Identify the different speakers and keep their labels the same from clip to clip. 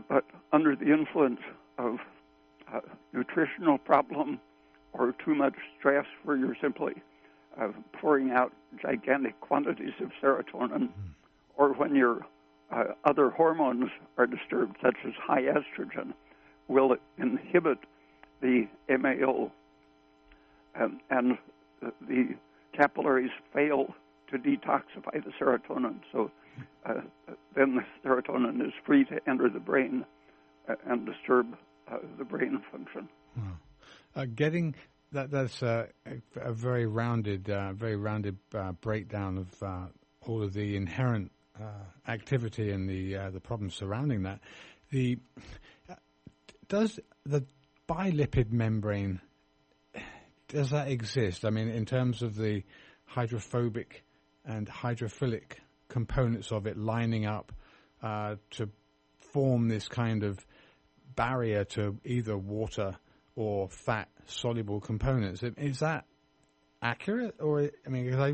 Speaker 1: but under the influence of nutritional problem or too much stress where you're simply pouring out gigantic quantities of serotonin, or when your other hormones are disturbed, such as high estrogen, will inhibit the MAO, and the capillaries fail to detoxify the serotonin. So then the serotonin is free to enter the brain and disturb the brain function.
Speaker 2: Wow. Getting that's a very rounded breakdown of all of the inherent activity and the problems surrounding that. Does the bilipid membrane, does that exist? I mean, in terms of the hydrophobic and hydrophilic components of it lining up to form this kind of barrier to either water or fat soluble components. Is that accurate? Or, I mean, because I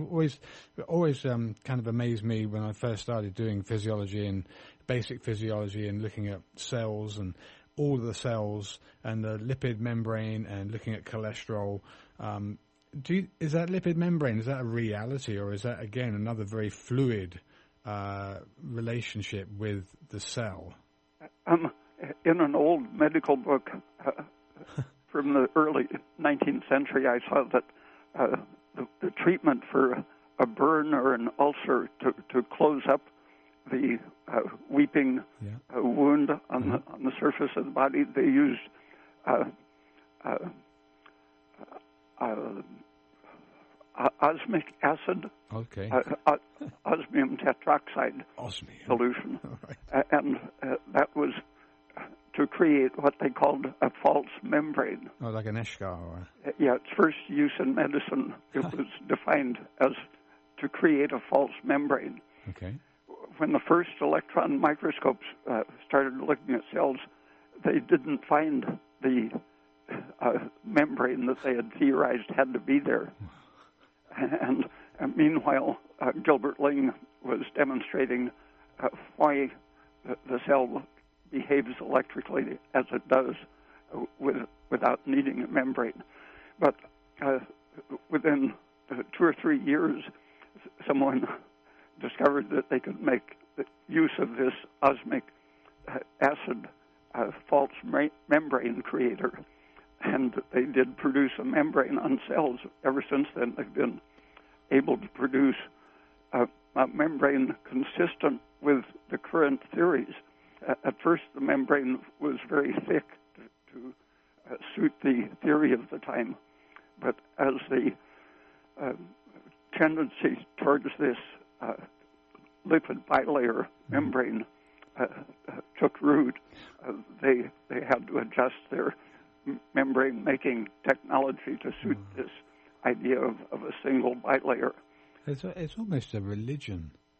Speaker 2: always kind of amazed me when I first started doing physiology and basic physiology and looking at cells and all of the cells and the lipid membrane and looking at cholesterol. Is that lipid membrane, is that a reality, or is that, again, another very fluid relationship with the cell?
Speaker 1: In an old medical book from the early 19th century, I saw that the treatment for a burn or an ulcer to close up the weeping wound on the surface of the body, they used osmic acid, osmium tetroxide solution. Right. And that was to create what they called a false membrane.
Speaker 2: Oh, like an eschar? Or...
Speaker 1: Yeah, its first use in medicine, it was defined as to create a false membrane.
Speaker 2: Okay.
Speaker 1: When the first electron microscopes started looking at cells, they didn't find the membrane that they had theorized had to be there. And meanwhile, Gilbert Ling was demonstrating why the cell behaves electrically as it does without needing a membrane. But within 2 or 3 years, someone discovered that they could make use of this osmic acid false membrane creator, and they did produce a membrane on cells. Ever since then, they've been able to produce a membrane consistent with the current theories. At first, the membrane was very thick to suit the theory of the time, but as the tendency towards this lipid bilayer membrane took root, they had to adjust their membrane-making technology to suit this idea of a single bilayer.
Speaker 2: It's almost a religion